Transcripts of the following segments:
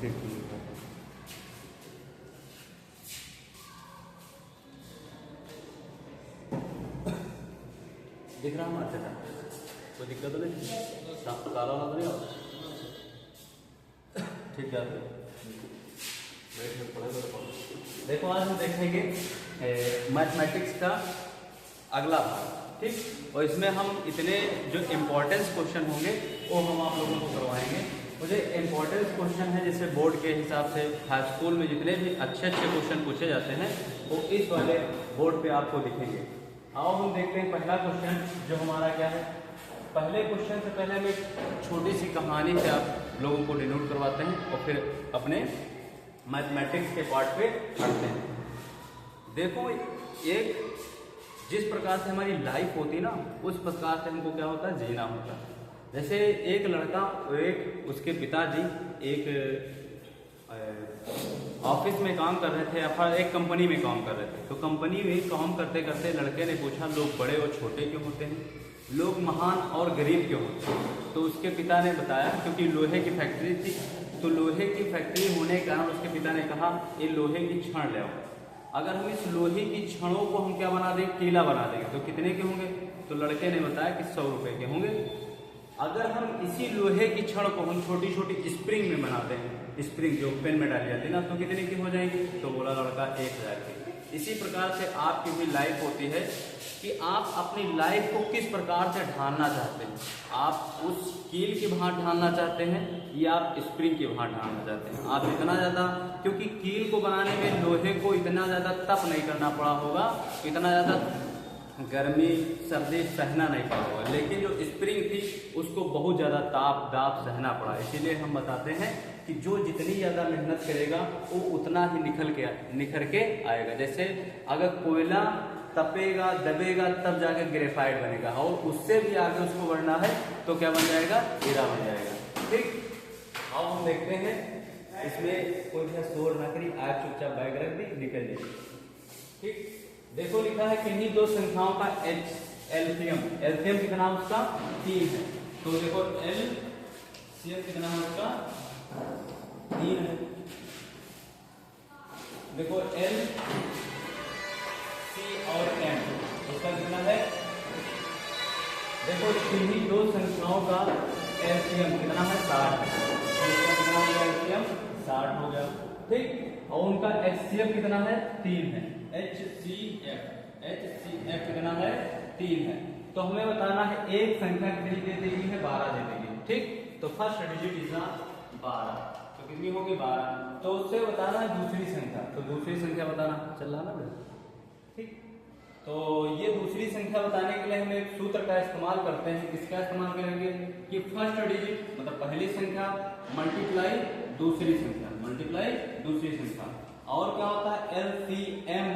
ठीक दिख रहा हमारा चटा, कोई दिक्कत नहीं, काला वाला नहीं होगा। ठीक है, देखो आज हम देखेंगे मैथमेटिक्स का अगला भाग, ठीक। और इसमें हम इतने जो इम्पोर्टेंस क्वेश्चन होंगे वो हम आप लोगों को करवाएंगे। मुझे इम्पोर्टेंस क्वेश्चन है जैसे बोर्ड के हिसाब से हाई स्कूल में जितने भी अच्छे क्वेश्चन पूछे जाते हैं वो इस वाले बोर्ड पे आपको दिखेंगे। आओ हम देखते हैं पहला क्वेश्चन जो हमारा क्या है। पहले क्वेश्चन से पहले हम एक छोटी सी कहानी से आप लोगों को डिनोट करवाते हैं और फिर अपने मैथमेटिक्स के पार्ट पे चढ़ते हैं। देखो, एक जिस प्रकार से हमारी लाइफ होती है ना, उस प्रकार से हमको क्या होता है, जीना होता है। जैसे एक लड़का, एक उसके पिताजी एक ऑफिस में काम कर रहे थे या फिर एक कंपनी में काम कर रहे थे। तो कंपनी में काम करते करते लड़के ने पूछा, लोग बड़े और छोटे क्यों होते हैं, लोग महान और गरीब क्यों होते हैं। तो उसके पिता ने बताया क्योंकि लोहे की फैक्ट्री थी, तो लोहे की फैक्ट्री होने के कारण उसके पिता ने कहा ये लोहे की छड़ ले आओ। अगर हम इस लोहे की छड़ों को हम क्या बना दें, कीला बना देंगे तो कितने के होंगे। तो लड़के ने बताया कि 100 रुपए के होंगे। अगर हम इसी लोहे की छड़ को हम छोटी छोटी स्प्रिंग में बना दें, स्प्रिंग जो पेन में डाली जाती है ना, तो कितने की हो जाएंगी। तो बोला लड़का 1000 की। इसी प्रकार से आपकी भी लाइफ होती है कि आप अपनी लाइफ को किस प्रकार से ढालना चाहते हैं। आप उस कील की भांति ढालना चाहते हैं या आप स्प्रिंग की भांति ढालना चाहते हैं। आप इतना ज़्यादा, क्योंकि कील को बनाने में लोहे को इतना ज़्यादा तप नहीं करना पड़ा होगा, इतना ज़्यादा गर्मी सर्दी सहना नहीं पड़ा होगा, लेकिन जो स्प्रिंग थी उसको बहुत ज़्यादा ताप दाप सहना पड़ा। इसीलिए हम बताते हैं कि जो जितनी ज़्यादा मेहनत करेगा वो उतना ही निखर के आएगा। जैसे अगर कोयला तपेगा दबेगा तब जाके ग्रेफाइट बनेगा, और उससे भी आगे उसको बढ़ना है तो क्या बन जाएगा, हीरा बन जाएगा, ठीक। अब हम देखते हैं, इसमें कोई भी शोर ना करी, आप चुपचाप बैग रख दी, निकल जाइए, ठीक। देखो लिखा है किन्हीं दो संख्याओं का एलसीएम कितना उसका 3 है। तो देखो एलसीएम कितना है उसका 3 है। देखो एल सी और एम उसका कितना है। देखो किन्हीं दो संख्याओं का एलसीएम कितना है 60 है। तो इसका कितना हो गया, एलसीएम 60 हो गया, ठीक। और उनका एचसीएफ कितना है 3 है। एचसीएफ कितना है 3 है। तो हमें बताना है एक संख्या कितनी दे देगी है, 12 दे देगी, ठीक। तो फर्स्ट डिजिट इज 12, तो कितनी होगी 12। तो उससे बताना है दूसरी संख्या, तो दूसरी संख्या बताना चल रहा ना बेटा, ठीक। तो ये दूसरी संख्या बताने के लिए हम एक सूत्र का इस्तेमाल करते हैं। किसका इस्तेमाल करेंगे कि फर्स्ट डिजिट मतलब पहली संख्या मल्टीप्लाई दूसरी संख्या, मल्टीप्लाई दूसरी संख्या। और क्या होता है एलसीएम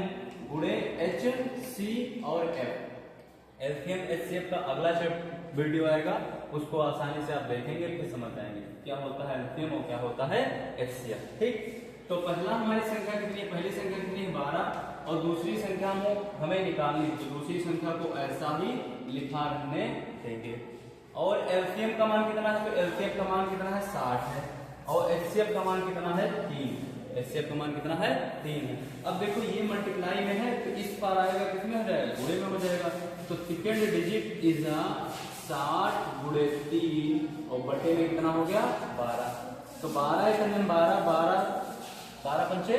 गुणे एचसी और एफ। एलसीएम एचसीएफ का अगला वीडियो आएगा, उसको आसानी से आप देखेंगे फिर समझ जाएंगे क्या होता है एलसीएम और क्या होता है एचसीएफ, ठीक। तो पहला हमारी संख्या कितनी है, पहली संख्या कितनी है 12, और दूसरी संख्या हमें निकालनी है, तो दूसरी संख्या को ऐसा ही लिखा रहने देंगे। और एलसीएम का मान कितना है, तो एलसीएम का मान कितना है 60 है, और एचसीएफ का मान कितना है 3। एचसीएफ का मान कितना है 3 है। अब देखो ये मल्टीप्लाई में है तो इस पार आएगा, किसमें हो जाएगा, गुणे में हो जाएगा। तो सेकेंड डिजिट इज 60 गुणे 3 और बटे में कितना हो गया 12। तो 12 12 पंचे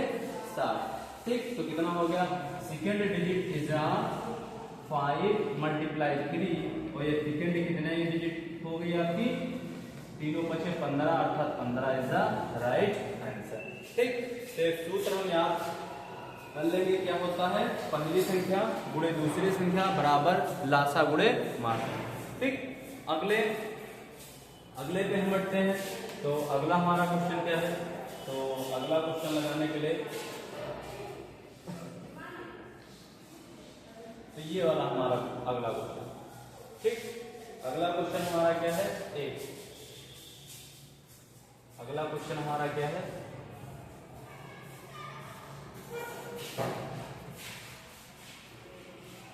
60, ठीक। तो कितना हो गया, सेकेंड डिजिट इज 5 मल्टीप्लाई 3, और ये सेकेंड कितने डिजिट हो गई आपकी, 3 5 15, अर्थात 15 इज द राइट आंसर, ठीक। तो सूत्र हम याद कर लेंगे, क्या होता है पहली संख्या गुणे दूसरी संख्या बराबर लासा गुणे मात्रा, ठीक। अगले पे हम बढ़ते हैं। तो अगला हमारा क्वेश्चन क्या है, तो अगला क्वेश्चन लगाने के लिए तो ये वाला हमारा अगला क्वेश्चन, ठीक। अगला क्वेश्चन हमारा क्या है, अगला क्वेश्चन हमारा क्या है,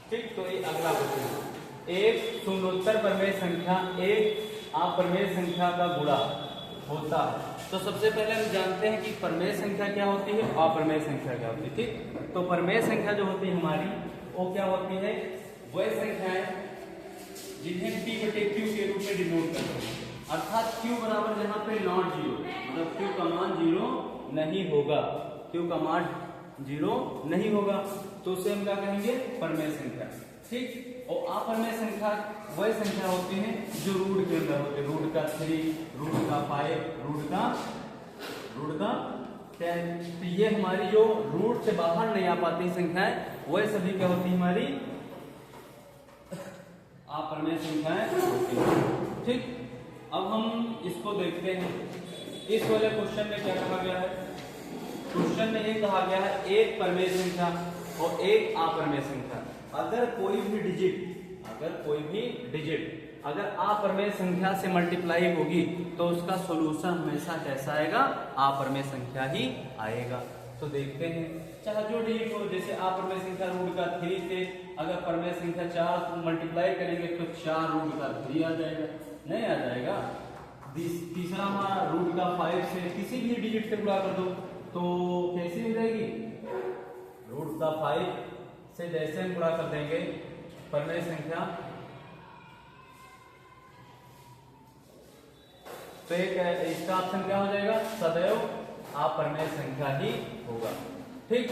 ठीक। तो ये अगला क्वेश्चन, एक शून्योत्तर प्रमेय संख्या एक अपरमेय संख्या का गुणा होता है तो सबसे पहले हम जानते हैं कि प्रमेय संख्या क्या होती है, अप्रमेय संख्या क्या होती है। ठीक, तो प्रमेय संख्या जो होती है हमारी वो क्या होती है, वह संख्याएं जिन्हें p बटे q के रूप में डिनोट करते हैं, अर्थात q बराबर जहाँ पे नॉट जीरो, मतलब q का मान जीरो नहीं होगा, q का मान जीरो नहीं होगा, तो उसे हम क्या कहेंगे, प्रमेय संख्या। ठीक, और अप्रमेय संख्या वह संख्या होती है जो रूट के अंदर होते हैं, रूट का 3, रूट का 5, रूट का 10। तो ये हमारी जो रूट से बाहर नहीं आ पाती संख्याएं, वह सभी क्या होती है, हमारी अप्रमेय संख्याएं होती हैं। ठीक, अब हम इसको देखते हैं, इस वाले क्वेश्चन में क्या कहा गया है, क्वेश्चन में ये कहा गया है एक प्रमेय संख्या और एक अप्रमेय संख्या, अगर कोई भी डिजिट अगर अप्रमेय संख्या से मल्टीप्लाई होगी तो उसका सॉल्यूशन हमेशा कैसा आएगा, अप्रमेय संख्या ही आएगा। तो देखते हैं, चाहे जो डिजिट हो, जैसे अप्रमेय संख्या रूट का 3 से अगर प्रमेय संख्या 4 मल्टीप्लाई करेंगे तो 4 रूट का 3 आ जाएगा, नहीं आ जाएगा। तीसरा हमारा रूट का 5 से किसी भी डिजिट से गुणा कर दो तो कैसी हो जाएगी, रूट का 5 से जैसे हम गुणा कर देंगे प्रमेय संख्या, तो एक इसका ऑप्शन क्या हो जाएगा, सदैव अप्रमेय संख्या ही होगा। ठीक,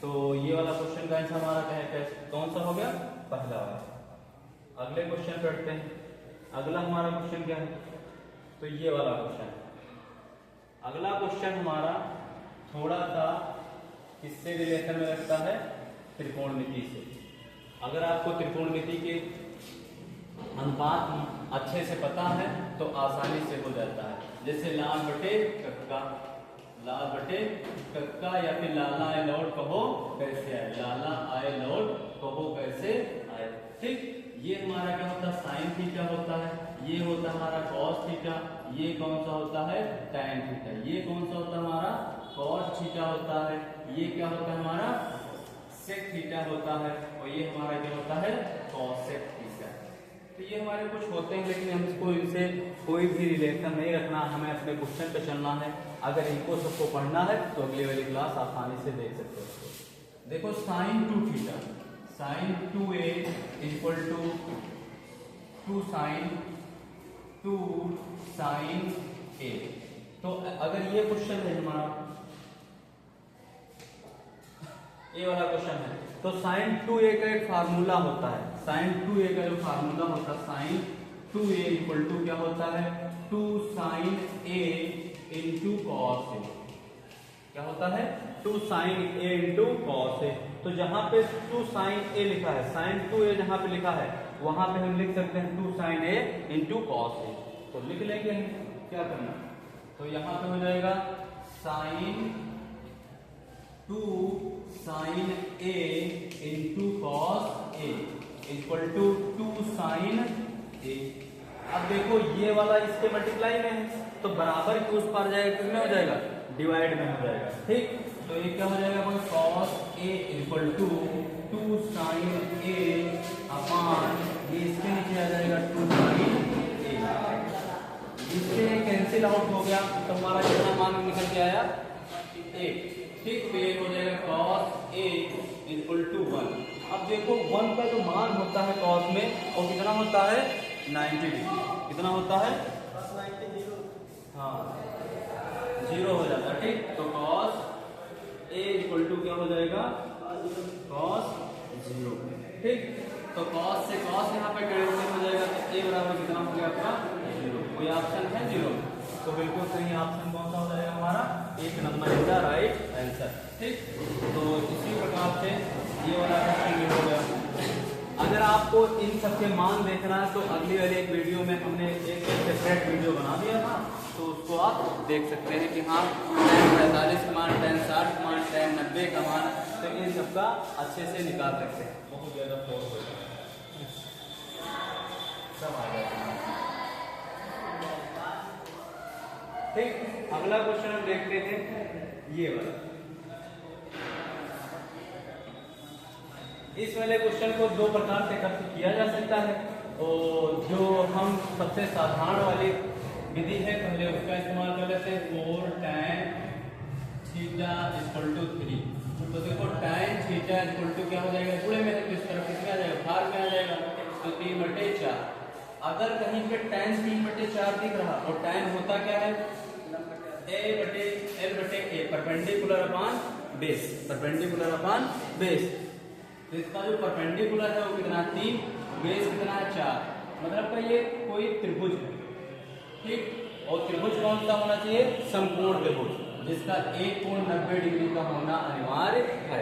तो ये वाला क्वेश्चन का आंसर हमारा क्या है, कौन सा हो गया, पहला वाला। अगले क्वेश्चन पे बढ़ते हैं। अगला हमारा क्वेश्चन क्या है, तो ये वाला क्वेश्चन। अगला क्वेश्चन हमारा थोड़ा सा किससे रिलेशन में रखता है, त्रिकोणमिति से। अगर आपको त्रिकोणमिति के अनुपात अच्छे से पता है तो आसानी से हो जाता है, जैसे लाल बटे कक्का या फिर लाला आए लौट कहो कैसे आए, लाला आए लौट कहो कैसे आए। ठीक, ये हमारा क्या होता है, साइन थीटा होता है, ये होता है हमारा कॉस थीटा, ये कौन सा होता है, टैन थीटा, ये कौन सा होता है हमारा कॉस थीटा होता है, ये क्या होता है हमारा सेक थीटा होता है, और ये हमारा क्या होता है कॉसेक थीटा। तो ये हमारे कुछ होते हैं, लेकिन हम इसको इनसे कोई भी रिलेशन नहीं रखना, हमें अपने क्वेश्चन पे चलना है। अगर इनको सबको पढ़ना है तो अगली वाली क्लास आसानी से देख सकते हो। देखो sine 2 theta, sine 2a equal to 2 sine a। तो अगर ये क्वेश्चन है हमारा, ये वाला क्वेश्चन है, तो साइन 2a का एक फार्मूला होता है, साइन 2a का जो फार्मूला होता है, साइन 2a इक्वल टू क्या होता है, 2 sine a into cos a। क्या होता है, 2 sine a into cos a। तो जहां पे 2 साइन a लिखा है, साइन 2a जहां पे लिखा है वहां पे हम लिख सकते हैं 2 sine a into cos a। तो लिख लेंगे हम, क्या करना, तो यहां पे हो जाएगा sine 2 sine a into cos a equal to 2 sine a। अब देखो ये वाला इसके मल्टीप्लाई में है तो बराबर के उस पार जाएगा, कितने हो जाएगा, डिवाइड में हो जाएगा। ठीक, तो ये क्या हो जाएगा, cos a equal to 2 sine a upon, ये इसके नीचे आ जाएगा 2 साइन a, इससे कैंसिल आउट हो गया तो हमारा कितना मान निकल के आया, 1। ठीक, तो ये हो जाएगा cos a इक्वल टू 1। अब देखो 1 का जो मान होता है cos में वो कितना होता है, 90 डिग्री। कितना होता है, हाँ 0 हो जाता है। ठीक, तो cos a इक्वल टू क्या हो जाएगा, cos 0। ठीक, तो cos से cos यहाँ पे कैंसिल हो जाएगा, तो a बराबर कितना हो गया आपका 0। कोई ऑप्शन है 0, तो बिल्कुल सही ऑप्शन कौन सा हो जाएगा हमारा, 1 number is the right answer. ठीक, तो इसी प्रकार से ये वाला क्वेश्चन भी हो गया। अगर आपको इन सबके मान देखना है तो अगली वाली एक वीडियो में हमने एक सेपरेट वीडियो बना दिया था, तो उसको आप देख सकते हैं कि हाँ tan 45 का मान, tan 60 का मान, tan 90 का मान, तो इन सबका अच्छे से निकाल सकते हैं। बहुत ज्यादा फोर्स हो जाएगा, सब आ जाएगा। ठीक, अगला क्वेश्चन हम देखते थे ये वाला। इस वाले क्वेश्चन को दो प्रकार से किया जा सकता है, और जो हम सबसे साधारण वाली विधि है, पहले उसका इस्तेमाल कर लेते हैं। 4 tan थीटा इक्वल टू 3। तो देखो tan थीटा इक्वल टू क्या हो जाएगा, पूरे में है तो इस तरफ कितना आ जाएगा, भाग में आ जाएगा, तो 3/4। अगर कहीं पे tan 3/4 दिख रहा और tan होता क्या है, a/l/a, perpendicular upon base, perpendicular upon base. तो इसका जो परपेंडिकुलर है वो कितना 3, बेस कितना है 4, मतलब का ये कोई त्रिभुज है, ठीक। और त्रिभुज कौन सा होना चाहिए, समकोण त्रिभुज, जिसका एक कोण 90 डिग्री का होना अनिवार्य है,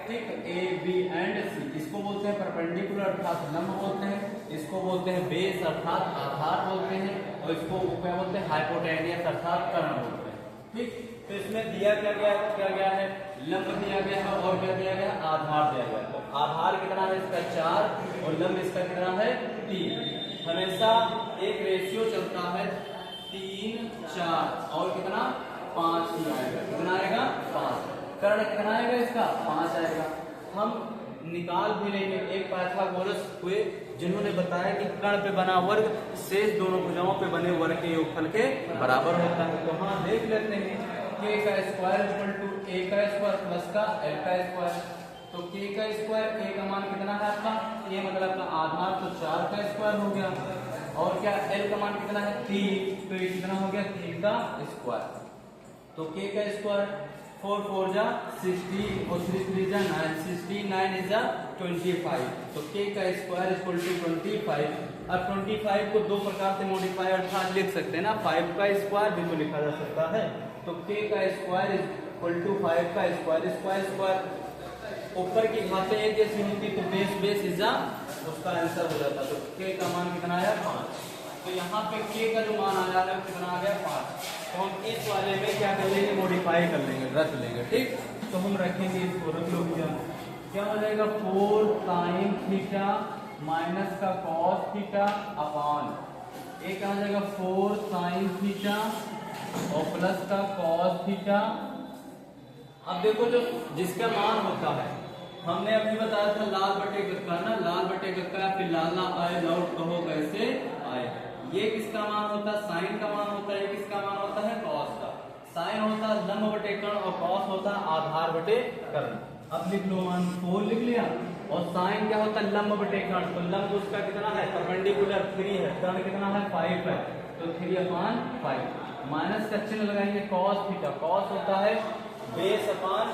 ठीक। ए बी एंड सी, इसको बोलते हैं परपेंडिकुलर अर्थात लंब बोलते हैं, इसको बोलते हैं बेस अर्थात आधार बोलते हैं, और इसको क्या बोलते हैं, हाइपोटेनियस अर्थात कर्ण बोलते हैं, ठीक। तो इसमें दिया क्या गया है, लंब दिया गया है और क्या दिया गया, आधार दिया गया है। तो आधार कितना है इसका 4 और लंब इसका कितना है 3। हमेशा एक रेशियो चलता है 3 4 और कितना 5 ही आएगा, कितना आएगा 5। कर्ण कितना आएगा इसका 5 आएगा। हम निकाल भी लेंगे, एक पाइथागोरस हुए जिन्होंने बताया कि कर्ण पे बना वर्ग शेष दोनों भुजाओं पे बने वर्ग के योगफल के बराबर होता है। तो हाँ देख लेते हैं, k का स्क्वायर इक्वल टू a का स्क्वायर प्लस का l का स्क्वायर। तो k का स्क्वायर, a का मान कितना है आपका, a मतलब का आधार, तो 4 का स्क्वायर हो गया, और क्या l का मान कितना है 3, तो ये कितना हो गया 3 का स्क्वायर। तो k का स्क्वायर 4 4 जा 60 और 3 3 जा 9, 69 इज 25। तो k का स्क्वायर इक्वल टू 25। अब 25 को दो प्रकार से मॉडिफाई अर्थात लिख सकते हैं ना, 5 का स्क्वायर भी तो लिखा जा सकता है। तो k का स्क्वायर इक्वल टू 5 का स्क्वायर, स्क्वायर ऊपर की घातें एक जैसी होती तो बेस इजा उसका आंसर हो जाता। तो k का मान कितना आया 5। तो यहाँ पे k का जो मान आया है कितना आ गया 5। तो हम इस वाले में क्या कर लेंगे, मॉडिफाई कर लेंगे, रख लेंगे, ठीक। तो हम रखेंगे इसको, रख लो भैया, क्या हो जाएगा 4 sin थीटा माइनस का cos थीटा अपॉन एक आ जाएगा 4 sin थीटा और प्लस का cos थीटा। अब देखो जो जिसका मान होता है, हमने अभी बताया था लाल बटे गक्का ना, लाल बटे गक्का, फिर लाल ना आए लौट कहो कैसे आए। ये किसका मान होता है, साइन का मान होता है, किसका मान होता है cos का। साइन होता है लंब बटे कर्ण और cos होता है आधार बटे कर्ण। अब लिख लो मान 4 लिख लिया, और साइन क्या होता है लंब बटे कर्ण, तो लंब उसका कितना है परपेंडिकुलर 3 है, कर्ण कितना है 5 है, तो 3/5 माइनस का चिन्ह लगाएंगे cos थीटा, cos होता है base upon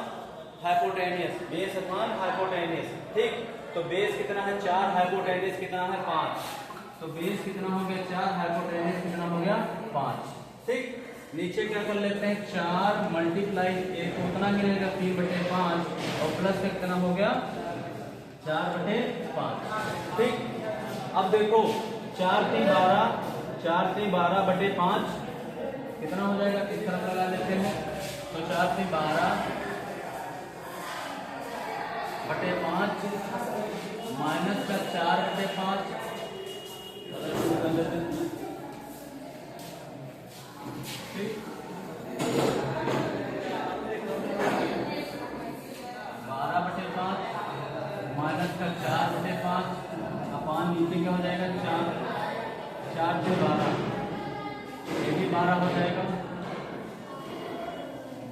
hypotenuse, base upon hypotenuse, ठीक। तो बेस कितना है 4, हाइपोटेनियस कितना है 5, तो बेस कितना हो गया 4, हाइपोटेनियस कितना हो गया 5, ठीक। नीचे क्या कर लेते हैं 4 मल्टीप्लाई एक उतना गिरेगा 3/5 और प्लस का कितना हो गया 4/5, ठीक। अब देखो 4 3 12/5 कितना हो जाएगा, किस तरफ लगा लेते हैं, तो 4 3 12/5 माइनस का 4/5, ठीक। 12/5 माइनस का 4/5 अपान नीचे क्या हो जाएगा 4 से 12, ये भी 12 हो जाएगा,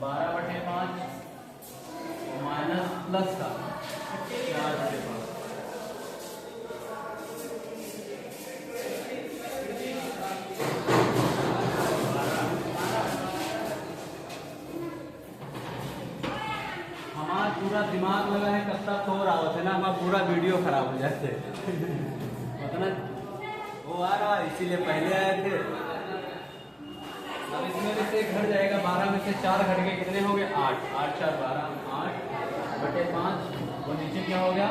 12/5 माइनस प्लस का 4/5। हमारा पूरा दिमाग लगा है कब तक हो रहा होता है ना, हमारा पूरा वीडियो खराब हो जाते मतलब वो आ रहा इसीलिए पहले आए थे। अब इसमें से घट जाएगा, 12 में से 4 घट गए, कितने हो गए 8, 8 4 12, 8/5 और नीचे क्या हो गया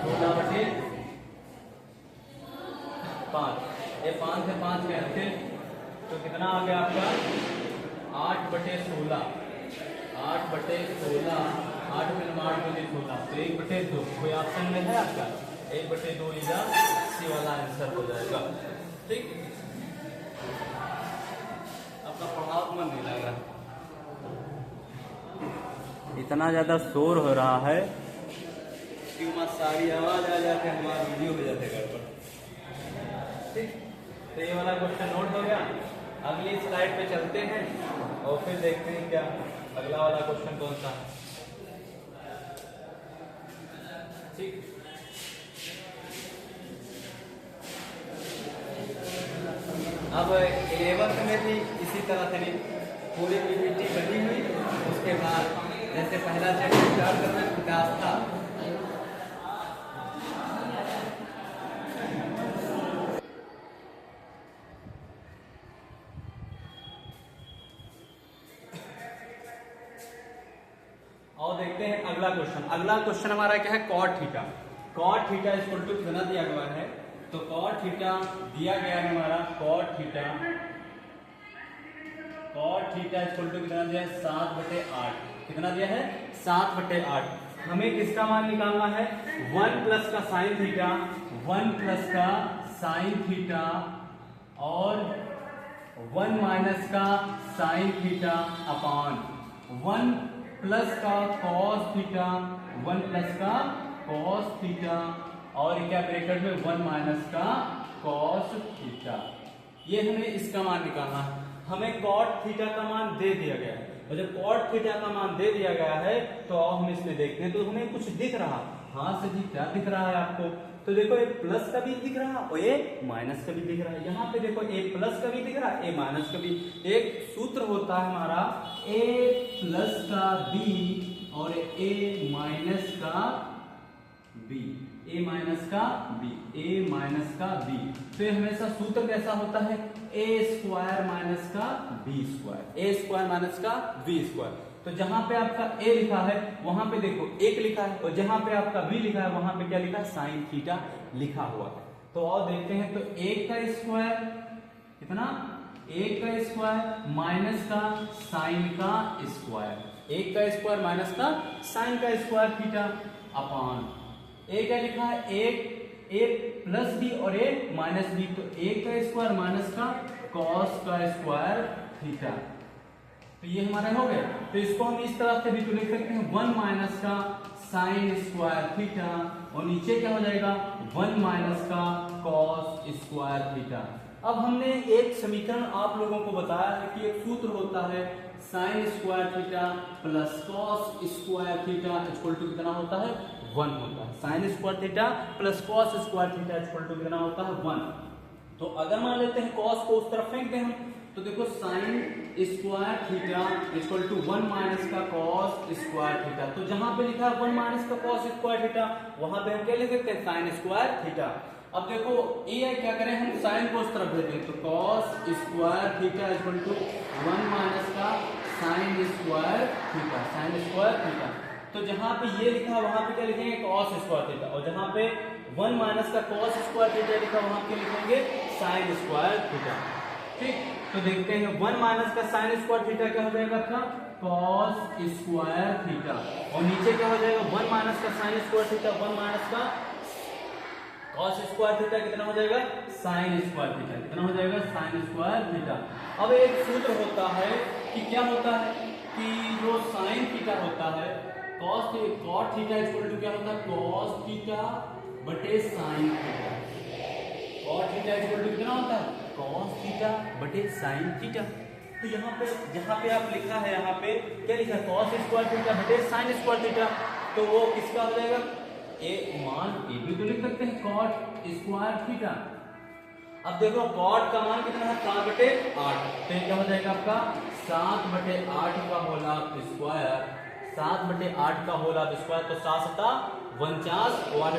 16/5, ये 5 से 5 कैंसिल, तो कितना आ गया आपका 8/16, 8/16, 8 में 8 बजे 16, तो 1/2 कोई ऑप्शन में है आपका 1/2 इधर सी वाला आंसर हो जाएगा, ठीक। आपका पढ़ाओ मन नहीं लग रहा, इतना ज्यादा शोर हो रहा है कि सारी आवाज आ जाते हैं, हमारा वीडियो हो जाते गड़बड़, ठीक। तो तो ये वाला क्वेश्चन नोट हो गया। अगली स्लाइड पे चलते हैं और फिर देखते हैं क्या अगला वाला क्वेश्चन कौन सा है। ठीक, अब 11th में भी इसी तरह से पूरी पीपीटी बनी हुई। उसके बाद जैसे पहला चैप्टर स्टार्ट करना विकास था, और देखते हैं अगला क्वेश्चन। अगला क्वेश्चन हमारा क्या है, cot theta. Cot theta equal to कितना दिया गया है, तो कॉट थीटा दिया गया है हमारा, कॉट थीटा इक्वल टू कितना दिया है, 7/8। कितना दिया है, 7/8। हमें किसका मान निकालना है, 1 प्लस का साइन थीटा, 1 प्लस का साइन थीटा और 1 माइनस का साइन थीटा अपॉन 1 प्लस का कॉस थीटा, 1 प्लस का कॉस थीटा और क्या ब्रैकेट में 1 माइनस का कॉस थीटा। ये हमें इसका मान निकालना है। हमें कॉट थीटा का मान दे दिया गया है, और जब कॉट थीटा का मान दे दिया गया है तो अब हम इसमें देखते हैं तो हमें कुछ दिख रहा। हाँ सर जी, क्या दिख रहा है आपको, तो देखो एक प्लस का भी दिख रहा है और एक माइनस का भी दिख रहा है। यहाँ पे देखो ए प्लस का भी दिख रहा है, ए माइनस का भी। एक सूत्र होता है हमारा ए प्लस का बी और ए माइनस का बी, ए माइनस का बी, ए माइनस का बी। तो ये हमेशा सूत्र कैसा होता है, ए स्क्वायर माइनस का बी स्क्वायर, ए स्क्वायर माइनस का बी स्क्वायर। तो जहां पे आपका ए लिखा है वहां पे देखो 1 लिखा है, और जहां पे आपका बी लिखा है वहां पे क्या लिखा है, साइन थीटा लिखा हुआ है। तो और देखते हैं, तो 1 का स्क्वायर कितना, 1 का स्क्वायर माइनस का साइन का स्क्वायर, 1 का स्क्वायर माइनस का साइन का स्क्वायर थीटा अपॉन ए क्या लिखा है, 1 प्लस बी और 1 माइनस बी। तो 1 का स्क्वायर माइनस का कॉस का स्क्वायर थीटा। तो ये हमारे हो गए। तो इसको हम इस तरह से भी तो लिख सकते हैं, 1 माइनस का साइन स्क्वायर थीटा और नीचे क्या हो जाएगा, 1 माइनस का कॉस स्क्वायर थीटा। अब हमने एक समीकरण आप लोगों को बताया है कि एक सूत्र होता है sine square theta plus cos square theta equal to कितना होता है, 1 होता है। Sine square theta plus cos square theta equal to कितना होता है, 1। तो अगर मान लेते हैं कॉस को उस तरफ फेंक दें हम, तो देखो sine square theta equal to 1 minus का कॉस स्क्वायर थीटा। तो जहां पे लिखा है 1 माइनस का कॉस स्क्वायर थीटा, वहां पे हम क्या लिख सकते हैं, साइन स्क्वायर थीटा। अब देखो ये क्या करें, हम साइन को उस तरफ भेजें, तो cos square theta equal to 1 minus का sine square theta, sine square theta. तो जहां पे ये लिखा है वहां पे क्या लिखेंगे, कॉस स्क्वायर थीटा, और जहां पे 1 माइनस का कॉस स्क्वायर थीटा लिखा वहां पे लिखेंगे साइन स्क्वायर थीटा। ठीक, तो देखते हैं 1 माइनस का साइन स्क्वायर थीटा क्या हो जाएगा आपका, कॉस स्क्वायर थीटा, और नीचे क्या हो जाएगा, 1 माइनस का साइन स्क्वायर थीटा, 1 माइनस का कॉस स्क्वायर थीटा कितना हो जाएगा, साइन स्क्वायर थीटा। कितना हो जाएगा, साइन स्क्वायर थीटा। अब एक सूत्र होता है कि क्या होता है कि जो साइन थीटा होता है, कॉट थीटा इक्वल टू क्या होता है, कॉस थीटा बटे sine theta. Cot theta equal to कितना होता है, कॉस थीटा बटे साइन थीटा। तो यहाँ पे आप लिखा है, यहाँ पे क्या लिखा है, कॉस स्क्वायर थीटा बटे साइन स्क्वायर थीटा। तो वो किसका हो जाएगा, ए मान ए भी तो लिख सकते हैं, कॉट स्क्वायर थीटा। अब देखो कॉट का मान कितना है, 7/8। तो ये क्या हो जाएगा आपका 7/8 का होल ऑफ स्क्वायर, 7/8 का होल ऑफ स्क्वायर। तो 7×7 = 49 और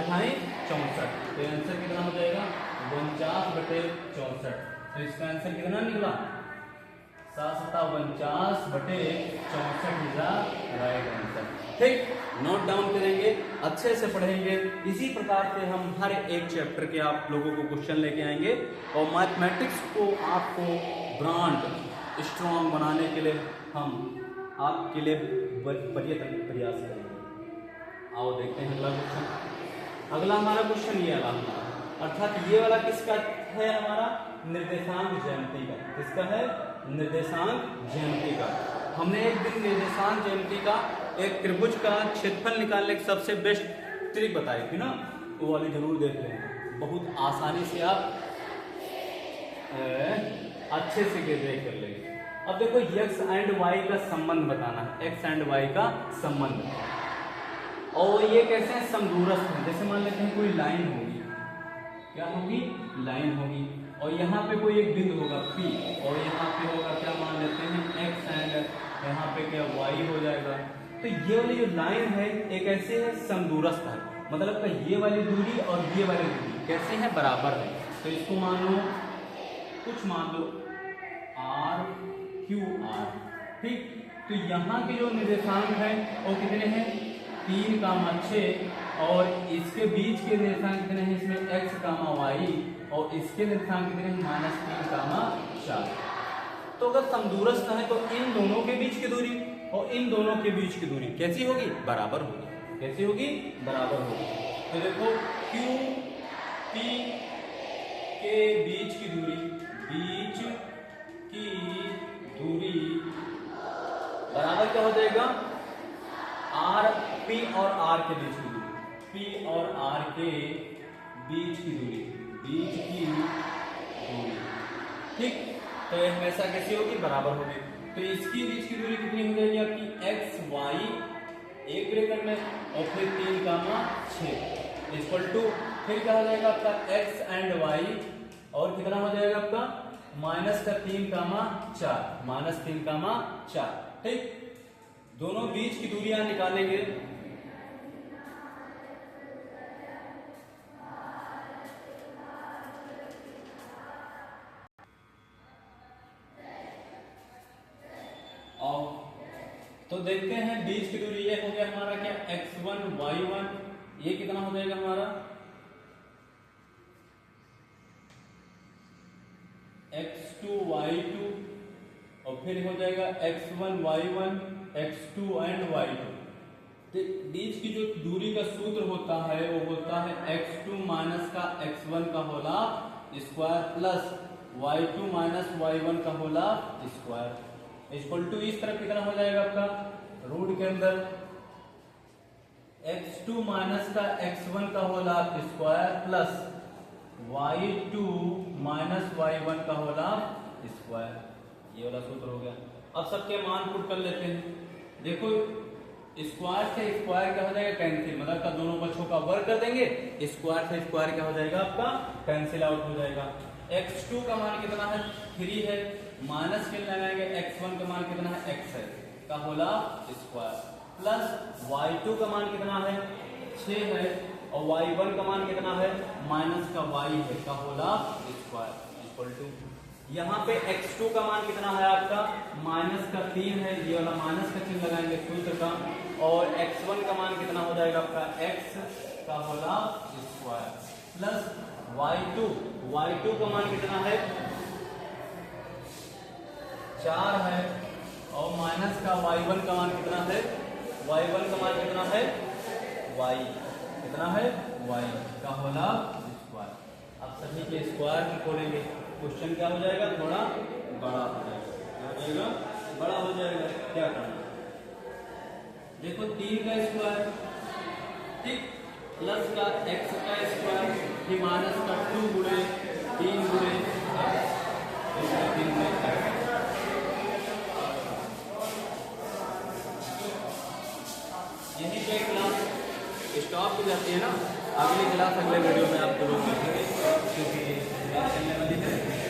64। तो आंसर कितना हो जाएगा, 49/64। तो इसका आंसर कितना निकला, 7×7 = 49/64 राइट आंसर। ठीक, नोट डाउन करेंगे, अच्छे से पढ़ेंगे। इसी प्रकार से हम हर एक चैप्टर के आप लोगों को क्वेश्चन लेके आएंगे, और मैथमेटिक्स को आपको ब्रांड स्ट्रॉन्ग बनाने के लिए हम आपके लिए प्रयास करेंगे। आओ देखते हैं अगला क्वेश्चन। अगला हमारा क्वेश्चन ये वाला, अर्थात ये वाला किसका है, हमारा निर्देशांक ज्यामिति का। किसका है, निर्देशांक ज्यामिति का। हमने एक दिन निर्देशांक ज्यामिति का एक त्रिभुज का क्षेत्रफल निकालने की सबसे बेस्ट ट्रिक बताई थी ना, वो वाली जरूर देख लें, बहुत आसानी से आप अच्छे से देख कर लेंगे। अब देखो x एंड y का संबंध बताना है, x एंड y का संबंध, और ये कैसे हैं, समदूरस्थ है। जैसे मान लेते हैं कोई लाइन होगी, क्या होगी, लाइन होगी, और यहाँ पे कोई एक बिंदु होगा P, और यहाँ पे होगा क्या, मान लेते हैं x एंड यहाँ पे क्या y हो जाएगा। तो ये वाली जो लाइन है एक ऐसे है समदूरस्थ है, मतलब कि ये वाली दूरी और ये वाली दूरी कैसे है, बराबर है। तो इसको मान लो, कुछ मान लो R Q R, ठीक। तो यहाँ के जो निर्देशांक है वो कितने हैं, 3, 6, और इसके बीच के निर्देशांक कितने हैं, इसमें x, y, और इसके निर्देशांक कितने हैं, -3, 4। तो अगर समदूरस्थ है तो इन दोनों के बीच की दूरी और इन दोनों के बीच की दूरी कैसी होगी, बराबर होगी। कैसी होगी, बराबर होगी। तो देखो Q P के बीच की दूरी, बीच की दूरी बराबर क्या हो जाएगा, R P और R के बीच की दूरी, P और R के बीच की दूरी, बीच की दूरी, ठीक। तो ये हमेशा कैसी होगी, बराबर होगी। तो इसकी बीच की दूरी कितनी हो जाएगी आपकी, x y एक ब्रैकेट में और फिर 3, 6 इक्वल टू, फिर क्या हो जाएगा आपका x एंड y, और कितना हो जाएगा आपका -3, 4, -3, 4, ठीक। दोनों बीच की दूरियां निकालेंगे, और तो देखते हैं बीच की दूरी ये हो गया हमारा क्या, x1 y1, ये कितना हो जाएगा हमारा x2 y2, और फिर हो जाएगा x1 y1, x2 and y2। तो बीच की जो दूरी का सूत्र होता है वो होता है x2 माइनस का x1 का होला square plus y2 minus y1 का होला स्क्वायर इक्वल टू, इस तरफ कितना हो जाएगा आपका, रूट के अंदर x2 माइनस का x1 का होला square plus y2 minus y1 का होला स्क्वायर, ये वाला सूत्र हो गया। अब सबके मान पुट कर लेते हैं। देखो स्क्वायर से स्क्वायर क्या हो जाएगा, कैंसिल, मतलब का दोनों पक्षों का वर्ग कर देंगे, स्क्वायर से स्क्वायर क्या हो जाएगा आपका, कैंसिल आउट हो जाएगा। x2 का मान कितना है, 3 है, माइनस के लगाएंगे, x1 का मान कितना है, x है का होला स्क्वायर प्लस y2 का मान कितना है, 6 है, और y1 का मान कितना है, माइनस का y है का होला स्क्वायर इक्वल टू, यहाँ पे x2 का मान कितना है आपका, -3 है, ये वाला माइनस का चिन्ह लगाएंगे सूत्र का, और x1 का मान कितना हो जाएगा आपका, x का होला स्क्वायर प्लस y2 का मान कितना है, 4 है, और माइनस का y1 का मान कितना है, y1 का मान कितना है, y कितना है, y का होला स्क्वायर। अब सभी के स्क्वायर में खोलेंगे, क्वेश्चन क्या हो जाएगा, थोड़ा बड़ा हो जाएगा, क्या हो जाएगा, बड़ा हो जाएगा। क्या करना, देखो 3 का स्क्वायर, ठीक, प्लस का x का स्क्वायर, फिर माइनस का 2 गुणे 3 गुणे यही पे क्लास स्टॉप हो जाती है ना, अगली क्लास अगले वीडियो में आपको लोग देखेंगे, क्योंकि क्लास चलने वाली है।